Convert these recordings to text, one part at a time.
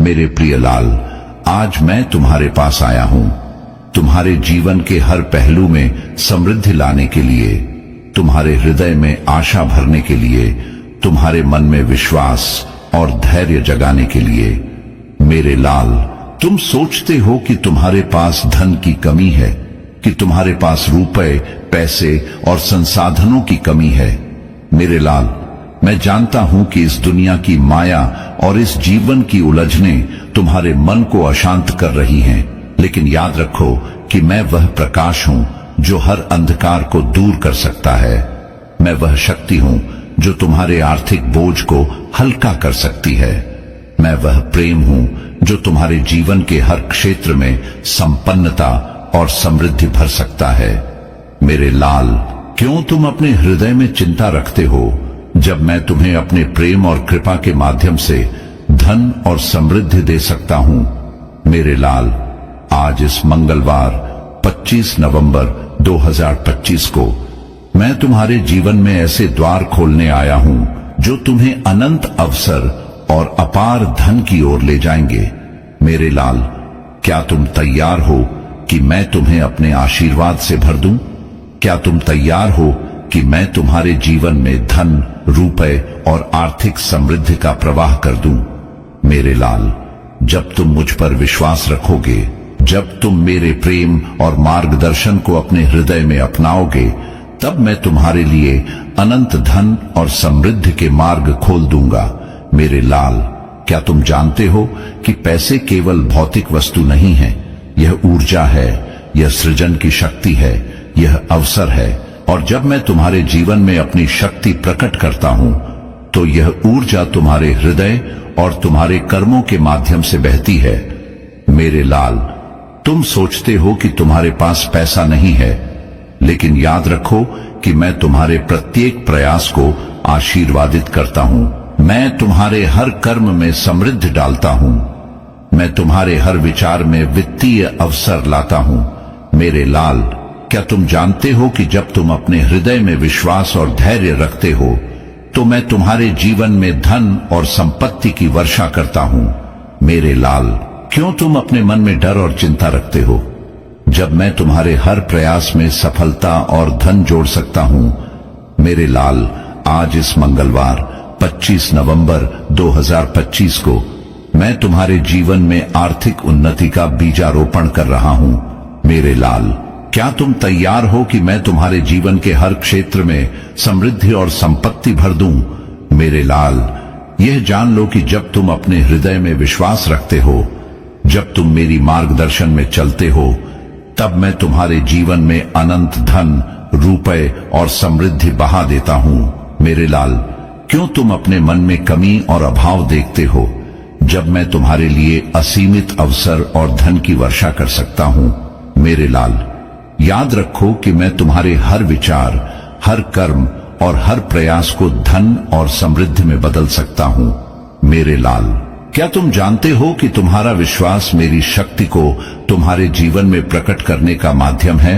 मेरे प्रिय लाल, आज मैं तुम्हारे पास आया हूं तुम्हारे जीवन के हर पहलू में समृद्धि लाने के लिए, तुम्हारे हृदय में आशा भरने के लिए, तुम्हारे मन में विश्वास और धैर्य जगाने के लिए। मेरे लाल, तुम सोचते हो कि तुम्हारे पास धन की कमी है, कि तुम्हारे पास रुपए, पैसे और संसाधनों की कमी है। मेरे लाल, मैं जानता हूं कि इस दुनिया की माया और इस जीवन की उलझनें तुम्हारे मन को अशांत कर रही हैं, लेकिन याद रखो कि मैं वह प्रकाश हूं जो हर अंधकार को दूर कर सकता है। मैं वह शक्ति हूं जो तुम्हारे आर्थिक बोझ को हल्का कर सकती है। मैं वह प्रेम हूं जो तुम्हारे जीवन के हर क्षेत्र में संपन्नता और समृद्धि भर सकता है। मेरे लाल, क्यों तुम अपने हृदय में चिंता रखते हो जब मैं तुम्हें अपने प्रेम और कृपा के माध्यम से धन और समृद्धि दे सकता हूं। मेरे लाल, आज इस मंगलवार 25 नवंबर 2025 को मैं तुम्हारे जीवन में ऐसे द्वार खोलने आया हूं जो तुम्हें अनंत अवसर और अपार धन की ओर ले जाएंगे। मेरे लाल, क्या तुम तैयार हो कि मैं तुम्हें अपने आशीर्वाद से भर दूं? क्या तुम तैयार हो कि मैं तुम्हारे जीवन में धन, रुपए और आर्थिक समृद्धि का प्रवाह कर दूं? मेरे लाल, जब तुम मुझ पर विश्वास रखोगे, जब तुम मेरे प्रेम और मार्गदर्शन को अपने हृदय में अपनाओगे, तब मैं तुम्हारे लिए अनंत धन और समृद्धि के मार्ग खोल दूंगा। मेरे लाल, क्या तुम जानते हो कि पैसे केवल भौतिक वस्तु नहीं है, यह ऊर्जा है, यह सृजन की शक्ति है, यह अवसर है। और जब मैं तुम्हारे जीवन में अपनी शक्ति प्रकट करता हूं, तो यह ऊर्जा तुम्हारे हृदय और तुम्हारे कर्मों के माध्यम से बहती है। मेरे लाल, तुम सोचते हो कि तुम्हारे पास पैसा नहीं है, लेकिन याद रखो कि मैं तुम्हारे प्रत्येक प्रयास को आशीर्वादित करता हूं। मैं तुम्हारे हर कर्म में समृद्धि डालता हूं। मैं तुम्हारे हर विचार में वित्तीय अवसर लाता हूं। मेरे लाल, क्या तुम जानते हो कि जब तुम अपने हृदय में विश्वास और धैर्य रखते हो, तो मैं तुम्हारे जीवन में धन और संपत्ति की वर्षा करता हूं। मेरे लाल, क्यों तुम अपने मन में डर और चिंता रखते हो, जब मैं तुम्हारे हर प्रयास में सफलता और धन जोड़ सकता हूं? मेरे लाल, आज इस मंगलवार 25 नवंबर 2025 को मैं तुम्हारे जीवन में आर्थिक उन्नति का बीजारोपण कर रहा हूं। मेरे लाल, क्या तुम तैयार हो कि मैं तुम्हारे जीवन के हर क्षेत्र में समृद्धि और संपत्ति भर दूं? मेरे लाल, यह जान लो कि जब तुम अपने हृदय में विश्वास रखते हो, जब तुम मेरी मार्गदर्शन में चलते हो, तब मैं तुम्हारे जीवन में अनंत धन, रुपए और समृद्धि बहा देता हूं। मेरे लाल, क्यों तुम अपने मन में कमी और अभाव देखते हो, जब मैं तुम्हारे लिए असीमित अवसर और धन की वर्षा कर सकता हूं? मेरे लाल, याद रखो कि मैं तुम्हारे हर विचार, हर कर्म और हर प्रयास को धन और समृद्धि में बदल सकता हूं। मेरे लाल, क्या तुम जानते हो कि तुम्हारा विश्वास मेरी शक्ति को तुम्हारे जीवन में प्रकट करने का माध्यम है?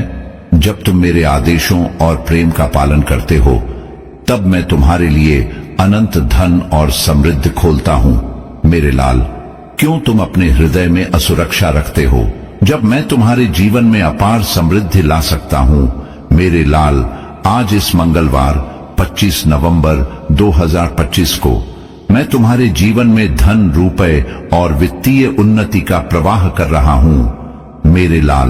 जब तुम मेरे आदेशों और प्रेम का पालन करते हो, तब मैं तुम्हारे लिए अनंत धन और समृद्धि खोलता हूं। मेरे लाल, क्यों तुम अपने हृदय में असुरक्षा रखते हो, जब मैं तुम्हारे जीवन में अपार समृद्धि ला सकता हूं? मेरे लाल, आज इस मंगलवार 25 नवंबर 2025 को मैं तुम्हारे जीवन में धन, रुपए और वित्तीय उन्नति का प्रवाह कर रहा हूं। मेरे लाल,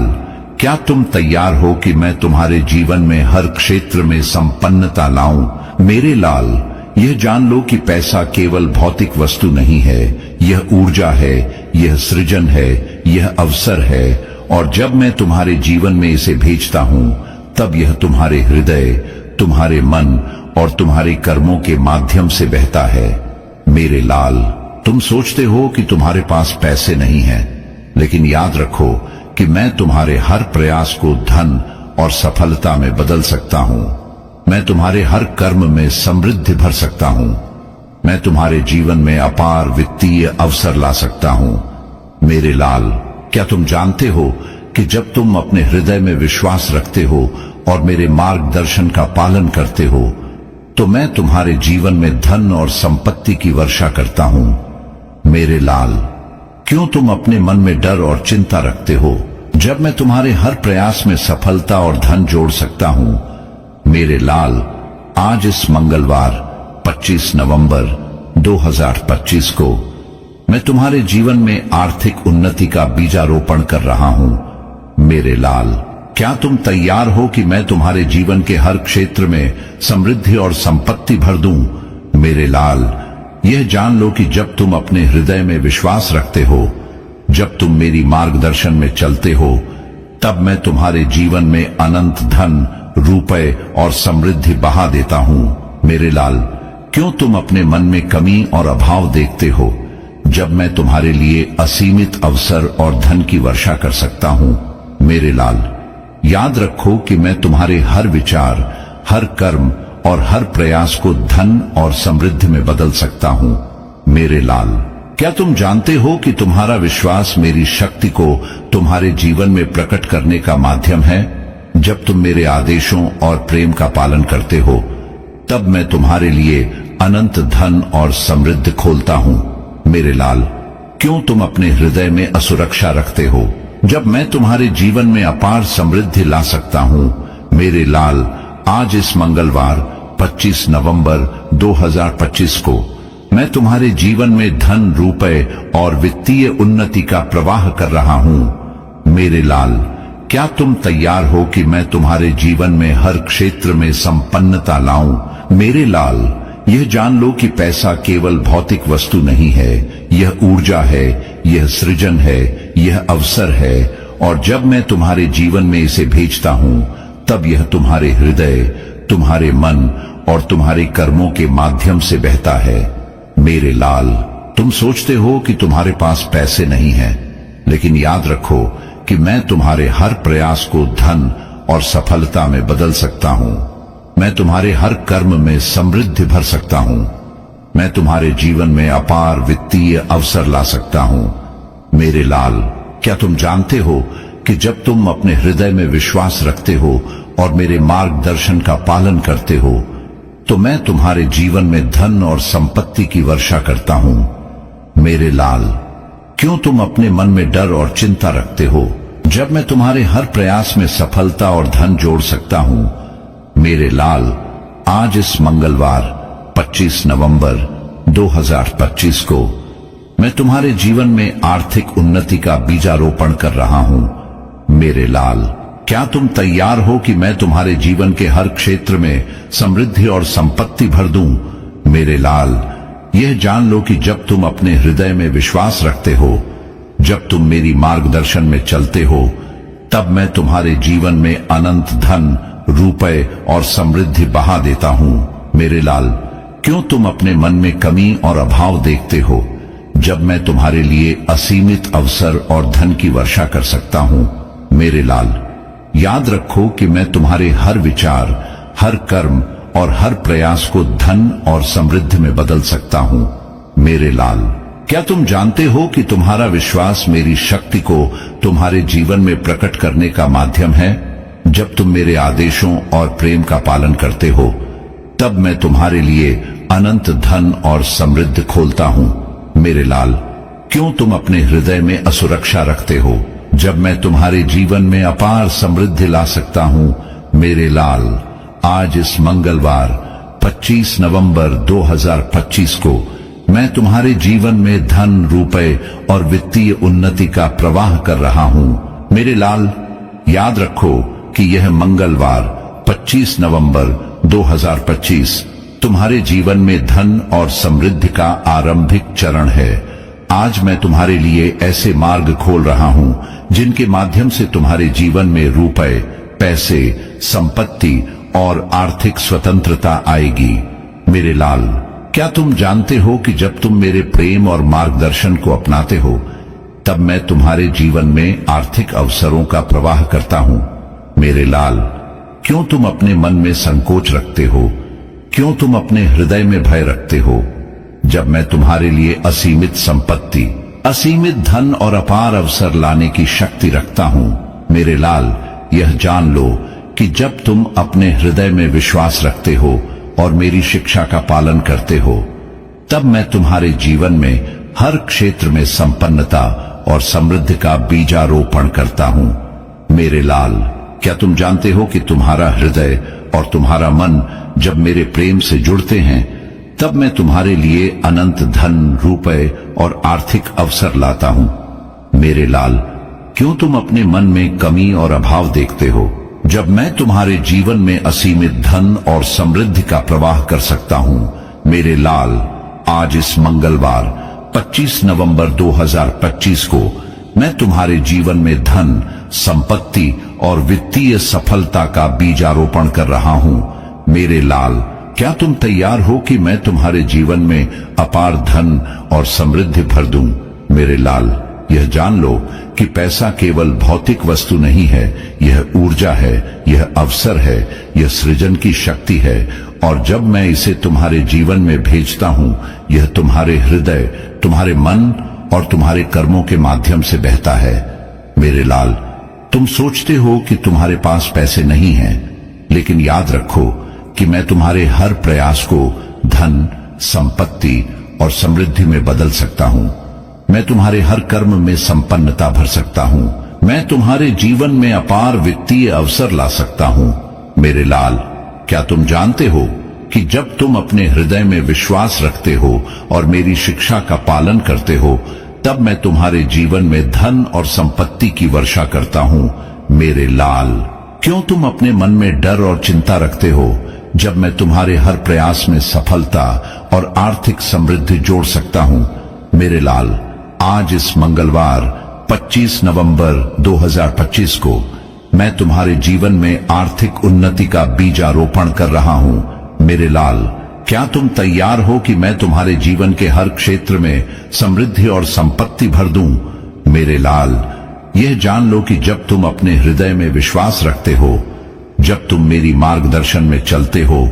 क्या तुम तैयार हो कि मैं तुम्हारे जीवन में हर क्षेत्र में संपन्नता लाऊं? मेरे लाल, यह जान लो कि पैसा केवल भौतिक वस्तु नहीं है, यह ऊर्जा है, यह सृजन है, यह अवसर है। और जब मैं तुम्हारे जीवन में इसे भेजता हूं, तब यह तुम्हारे हृदय, तुम्हारे मन और तुम्हारे कर्मों के माध्यम से बहता है। मेरे लाल, तुम सोचते हो कि तुम्हारे पास पैसे नहीं हैं, लेकिन याद रखो कि मैं तुम्हारे हर प्रयास को धन और सफलता में बदल सकता हूं। मैं तुम्हारे हर कर्म में समृद्धि भर सकता हूं। मैं तुम्हारे जीवन में अपार वित्तीय अवसर ला सकता हूं। मेरे लाल, क्या तुम जानते हो कि जब तुम अपने हृदय में विश्वास रखते हो और मेरे मार्गदर्शन का पालन करते हो, तो मैं तुम्हारे जीवन में धन और संपत्ति की वर्षा करता हूं। मेरे लाल, क्यों तुम अपने मन में डर और चिंता रखते हो जब मैं तुम्हारे हर प्रयास में सफलता और धन जोड़ सकता हूं। मेरे लाल, आज इस मंगलवार 25 नवंबर 2025 को मैं तुम्हारे जीवन में आर्थिक उन्नति का बीजारोपण कर रहा हूं। मेरे लाल, क्या तुम तैयार हो कि मैं तुम्हारे जीवन के हर क्षेत्र में समृद्धि और संपत्ति भर दूं? मेरे लाल, यह जान लो कि जब तुम अपने हृदय में विश्वास रखते हो, जब तुम मेरी मार्गदर्शन में चलते हो, तब मैं तुम्हारे जीवन में अनंत धन, रुपए और समृद्धि बहा देता हूं। मेरे लाल, क्यों तुम अपने मन में कमी और अभाव देखते हो जब मैं तुम्हारे लिए असीमित अवसर और धन की वर्षा कर सकता हूं? मेरे लाल, याद रखो कि मैं तुम्हारे हर विचार, हर कर्म और हर प्रयास को धन और समृद्धि में बदल सकता हूं। मेरे लाल, क्या तुम जानते हो कि तुम्हारा विश्वास मेरी शक्ति को तुम्हारे जीवन में प्रकट करने का माध्यम है? जब तुम मेरे आदेशों और प्रेम का पालन करते हो, तब मैं तुम्हारे लिए अनंत धन और समृद्धि खोलता हूं। मेरे लाल, क्यों तुम अपने हृदय में असुरक्षा रखते हो जब मैं तुम्हारे जीवन में अपार समृद्धि ला सकता हूं? मेरे लाल, आज इस मंगलवार 25 नवंबर 2025 को मैं तुम्हारे जीवन में धन, रुपए और वित्तीय उन्नति का प्रवाह कर रहा हूं। मेरे लाल, क्या तुम तैयार हो कि मैं तुम्हारे जीवन में हर क्षेत्र में संपन्नता लाऊं? मेरे लाल, यह जान लो कि पैसा केवल भौतिक वस्तु नहीं है, यह ऊर्जा है, यह सृजन है, यह अवसर है, और जब मैं तुम्हारे जीवन में इसे भेजता हूं, तब यह तुम्हारे हृदय, तुम्हारे मन और तुम्हारे कर्मों के माध्यम से बहता है। मेरे लाल, तुम सोचते हो कि तुम्हारे पास पैसे नहीं हैं, लेकिन याद रखो कि मैं तुम्हारे हर प्रयास को धन और सफलता में बदल सकता हूं। मैं तुम्हारे हर कर्म में समृद्धि भर सकता हूं। मैं तुम्हारे जीवन में अपार वित्तीय अवसर ला सकता हूं। मेरे लाल, क्या तुम जानते हो कि जब तुम अपने हृदय में विश्वास रखते हो और मेरे मार्गदर्शन का पालन करते हो, तो मैं तुम्हारे जीवन में धन और संपत्ति की वर्षा करता हूं। मेरे लाल, क्यों तुम अपने मन में डर और चिंता रखते हो जब मैं तुम्हारे हर प्रयास में सफलता और धन जोड़ सकता हूं? मेरे लाल, आज इस मंगलवार 25 नवंबर 2025 को मैं तुम्हारे जीवन में आर्थिक उन्नति का बीजारोपण कर रहा हूं। मेरे लाल, क्या तुम तैयार हो कि मैं तुम्हारे जीवन के हर क्षेत्र में समृद्धि और संपत्ति भर दूं? मेरे लाल, यह जान लो कि जब तुम अपने हृदय में विश्वास रखते हो, जब तुम मेरी मार्गदर्शन में चलते हो, तब मैं तुम्हारे जीवन में अनंत धन, रुपए और समृद्धि बहा देता हूं। मेरे लाल, क्यों तुम अपने मन में कमी और अभाव देखते हो जब मैं तुम्हारे लिए असीमित अवसर और धन की वर्षा कर सकता हूं? मेरे लाल, याद रखो कि मैं तुम्हारे हर विचार, हर कर्म और हर प्रयास को धन और समृद्धि में बदल सकता हूं। मेरे लाल, क्या तुम जानते हो कि तुम्हारा विश्वास मेरी शक्ति को तुम्हारे जीवन में प्रकट करने का माध्यम है? जब तुम मेरे आदेशों और प्रेम का पालन करते हो, तब मैं तुम्हारे लिए अनंत धन और समृद्धि खोलता हूं। मेरे लाल, क्यों तुम अपने हृदय में असुरक्षा रखते हो जब मैं तुम्हारे जीवन में अपार समृद्धि ला सकता हूं? मेरे लाल, आज इस मंगलवार 25 नवंबर 2025 को मैं तुम्हारे जीवन में धन, रुपए और वित्तीय उन्नति का प्रवाह कर रहा हूं। मेरे लाल, याद रखो कि यह मंगलवार 25 नवंबर 2025 तुम्हारे जीवन में धन और समृद्धि का आरंभिक चरण है। आज मैं तुम्हारे लिए ऐसे मार्ग खोल रहा हूं जिनके माध्यम से तुम्हारे जीवन में रुपए, पैसे, संपत्ति और आर्थिक स्वतंत्रता आएगी। मेरे लाल, क्या तुम जानते हो कि जब तुम मेरे प्रेम और मार्गदर्शन को अपनाते हो, तब मैं तुम्हारे जीवन में आर्थिक अवसरों का प्रवाह करता हूं? मेरे लाल, क्यों तुम अपने मन में संकोच रखते हो? क्यों तुम अपने हृदय में भय रखते हो जब मैं तुम्हारे लिए असीमित संपत्ति, असीमित धन और अपार अवसर लाने की शक्ति रखता हूं? मेरे लाल, यह जान लो कि जब तुम अपने हृदय में विश्वास रखते हो और मेरी शिक्षा का पालन करते हो, तब मैं तुम्हारे जीवन में हर क्षेत्र में संपन्नता और समृद्धि का बीजारोपण करता हूं। मेरे लाल, क्या तुम जानते हो कि तुम्हारा हृदय और तुम्हारा मन जब मेरे प्रेम से जुड़ते हैं तब मैं तुम्हारे लिए अनंत धन, रुपए और आर्थिक अवसर लाता हूं। मेरे लाल, क्यों तुम अपने मन में कमी और अभाव देखते हो जब मैं तुम्हारे जीवन में असीमित धन और समृद्धि का प्रवाह कर सकता हूं। मेरे लाल, आज इस मंगलवार 25 नवंबर 2025 को मैं तुम्हारे जीवन में धन, संपत्ति और वित्तीय सफलता का बीजारोपण कर रहा हूं। मेरे लाल, क्या तुम तैयार हो कि मैं तुम्हारे जीवन में अपार धन और समृद्धि भर दूं? मेरे लाल, यह जान लो कि पैसा केवल भौतिक वस्तु नहीं है, यह ऊर्जा है, यह अवसर है, यह सृजन की शक्ति है। और जब मैं इसे तुम्हारे जीवन में भेजता हूं, यह तुम्हारे हृदय, तुम्हारे मन और तुम्हारे कर्मों के माध्यम से बहता है। मेरे लाल, तुम सोचते हो कि तुम्हारे पास पैसे नहीं हैं, लेकिन याद रखो कि मैं तुम्हारे हर प्रयास को धन, संपत्ति और समृद्धि में बदल सकता हूं। मैं तुम्हारे हर कर्म में संपन्नता भर सकता हूं। मैं तुम्हारे जीवन में अपार वित्तीय अवसर ला सकता हूं। मेरे लाल, क्या तुम जानते हो कि जब तुम अपने हृदय में विश्वास रखते हो और मेरी शिक्षा का पालन करते हो, तब मैं तुम्हारे जीवन में धन और संपत्ति की वर्षा करता हूं। मेरे लाल, क्यों तुम अपने मन में डर और चिंता रखते हो जब मैं तुम्हारे हर प्रयास में सफलता और आर्थिक समृद्धि जोड़ सकता हूं? मेरे लाल, आज इस मंगलवार 25 नवंबर 2025 को मैं तुम्हारे जीवन में आर्थिक उन्नति का बीजारोपण कर रहा हूं। मेरे लाल, क्या तुम तैयार हो कि मैं तुम्हारे जीवन के हर क्षेत्र में समृद्धि और संपत्ति भर दूं? मेरे लाल, यह जान लो कि जब तुम अपने हृदय में विश्वास रखते हो, जब तुम मेरी मार्गदर्शन में चलते हो,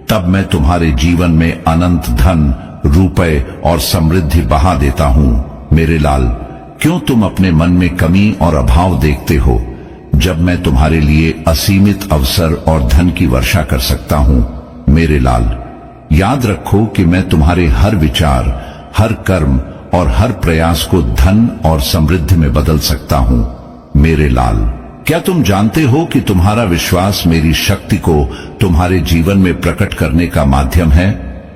तब मैं तुम्हारे जीवन में अनंत धन, रुपए और समृद्धि बहा देता हूं। मेरे लाल, क्यों तुम अपने मन में कमी और अभाव देखते हो जब मैं तुम्हारे लिए असीमित अवसर और धन की वर्षा कर सकता हूं? मेरे लाल, याद रखो कि मैं तुम्हारे हर विचार, हर कर्म और हर प्रयास को धन और समृद्धि में बदल सकता हूं। मेरे लाल, क्या तुम जानते हो कि तुम्हारा विश्वास मेरी शक्ति को तुम्हारे जीवन में प्रकट करने का माध्यम है?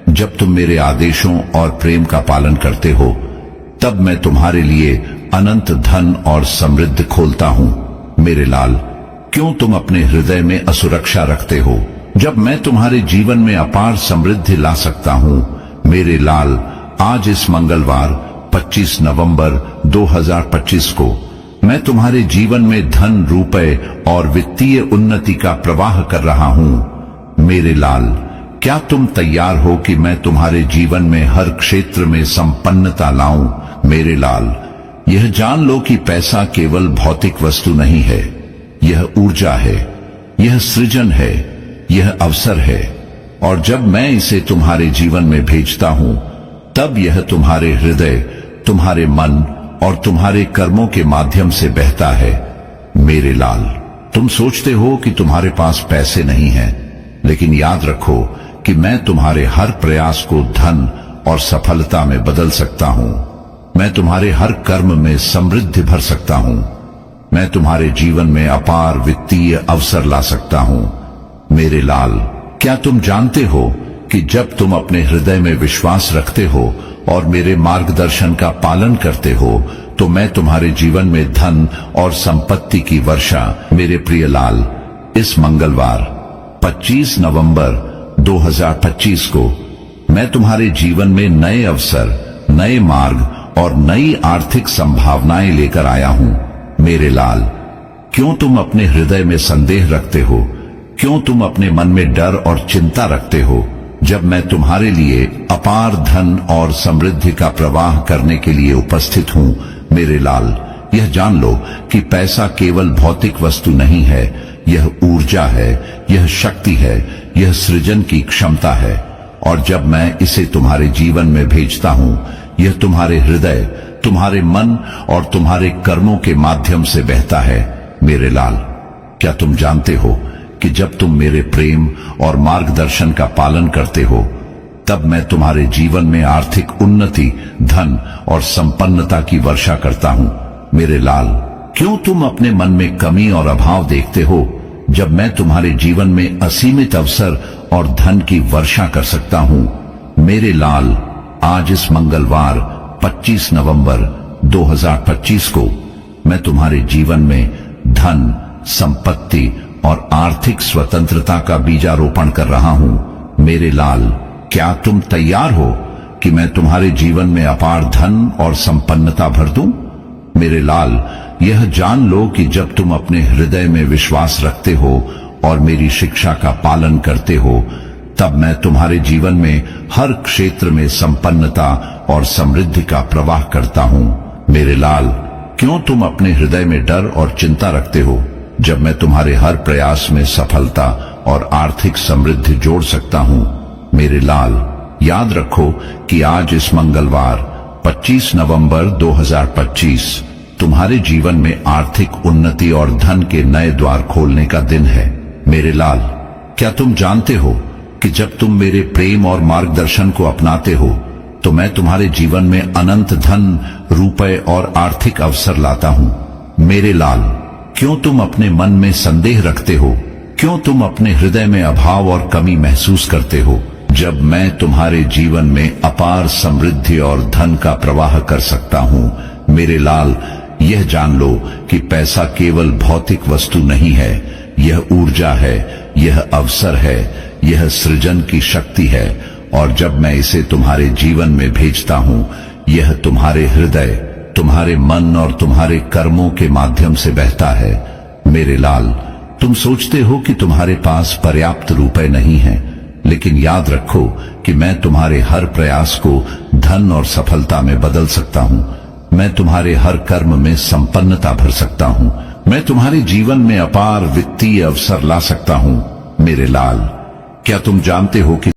जब तुम मेरे आदेशों और प्रेम का पालन करते हो, तब मैं तुम्हारे लिए अनंत धन और समृद्धि खोलता हूं। मेरे लाल, क्यों तुम अपने हृदय में असुरक्षा रखते हो जब मैं तुम्हारे जीवन में अपार समृद्धि ला सकता हूं? मेरे लाल, आज इस मंगलवार 25 नवंबर 2025 को मैं तुम्हारे जीवन में धन, रुपए और वित्तीय उन्नति का प्रवाह कर रहा हूं। मेरे लाल, क्या तुम तैयार हो कि मैं तुम्हारे जीवन में हर क्षेत्र में संपन्नता लाऊं? मेरे लाल, यह जान लो कि पैसा केवल भौतिक वस्तु नहीं है, यह ऊर्जा है, यह सृजन है, यह अवसर है। और जब मैं इसे तुम्हारे जीवन में भेजता हूं, तब यह तुम्हारे हृदय, तुम्हारे मन और तुम्हारे कर्मों के माध्यम से बहता है। मेरे लाल, तुम सोचते हो कि तुम्हारे पास पैसे नहीं हैं, लेकिन याद रखो कि मैं तुम्हारे हर प्रयास को धन और सफलता में बदल सकता हूं। मैं तुम्हारे हर कर्म में समृद्धि भर सकता हूं। मैं तुम्हारे जीवन में अपार वित्तीय अवसर ला सकता हूं। मेरे लाल, क्या तुम जानते हो कि जब तुम अपने हृदय में विश्वास रखते हो और मेरे मार्गदर्शन का पालन करते हो, तो मैं तुम्हारे जीवन में धन और संपत्ति की वर्षा। मेरे प्रिय लाल, इस मंगलवार 25 नवंबर 2025 को मैं तुम्हारे जीवन में नए अवसर, नए मार्ग और नई आर्थिक संभावनाएं लेकर आया हूं। मेरे लाल, क्यों तुम अपने हृदय में संदेह रखते हो? क्यों तुम अपने मन में डर और चिंता रखते हो जब मैं तुम्हारे लिए अपार धन और समृद्धि का प्रवाह करने के लिए उपस्थित हूं? मेरे लाल, यह जान लो कि पैसा केवल भौतिक वस्तु नहीं है, यह ऊर्जा है, यह शक्ति है, यह सृजन की क्षमता है। और जब मैं इसे तुम्हारे जीवन में भेजता हूं, यह तुम्हारे हृदय, तुम्हारे मन और तुम्हारे कर्मों के माध्यम से बहता है। मेरे लाल, क्या तुम जानते हो कि जब तुम मेरे प्रेम और मार्गदर्शन का पालन करते हो, तब मैं तुम्हारे जीवन में आर्थिक उन्नति, धन और संपन्नता की वर्षा करता हूं। मेरे लाल, क्यों तुम अपने मन में कमी और अभाव देखते हो, जब मैं तुम्हारे जीवन में असीमित अवसर और धन की वर्षा कर सकता हूं। मेरे लाल, आज इस मंगलवार 25 नवंबर 2025 को मैं तुम्हारे जीवन में धन, संपत्ति और आर्थिक स्वतंत्रता का बीजारोपण कर रहा हूं। मेरे लाल, क्या तुम तैयार हो कि मैं तुम्हारे जीवन में अपार धन और संपन्नता भर दूं? मेरे लाल, यह जान लो कि जब तुम अपने हृदय में विश्वास रखते हो और मेरी शिक्षा का पालन करते हो, तब मैं तुम्हारे जीवन में हर क्षेत्र में संपन्नता और समृद्धि का प्रवाह करता हूं। मेरे लाल, क्यों तुम अपने हृदय में डर और चिंता रखते हो, जब मैं तुम्हारे हर प्रयास में सफलता और आर्थिक समृद्धि जोड़ सकता हूं। मेरे लाल, याद रखो कि आज इस मंगलवार 25 नवंबर 2025 तुम्हारे जीवन में आर्थिक उन्नति और धन के नए द्वार खोलने का दिन है। मेरे लाल, क्या तुम जानते हो कि जब तुम मेरे प्रेम और मार्गदर्शन को अपनाते हो तो मैं तुम्हारे जीवन में अनंत धन, रुपए और आर्थिक अवसर लाता हूं। मेरे लाल, क्यों तुम अपने मन में संदेह रखते हो, क्यों तुम अपने हृदय में अभाव और कमी महसूस करते हो, जब मैं तुम्हारे जीवन में अपार समृद्धि और धन का प्रवाह कर सकता हूं। मेरे लाल, यह जान लो कि पैसा केवल भौतिक वस्तु नहीं है, यह ऊर्जा है, यह अवसर है, यह सृजन की शक्ति है, और जब मैं इसे तुम्हारे जीवन में भेजता हूं, यह तुम्हारे हृदय, तुम्हारे मन और तुम्हारे कर्मों के माध्यम से बहता है। मेरे लाल, तुम सोचते हो कि तुम्हारे पास पर्याप्त रुपए नहीं है, लेकिन याद रखो कि मैं तुम्हारे हर प्रयास को धन और सफलता में बदल सकता हूं। मैं तुम्हारे हर कर्म में संपन्नता भर सकता हूं। मैं तुम्हारे जीवन में अपार वित्तीय अवसर ला सकता हूं। मेरे लाल, क्या तुम जानते हो कि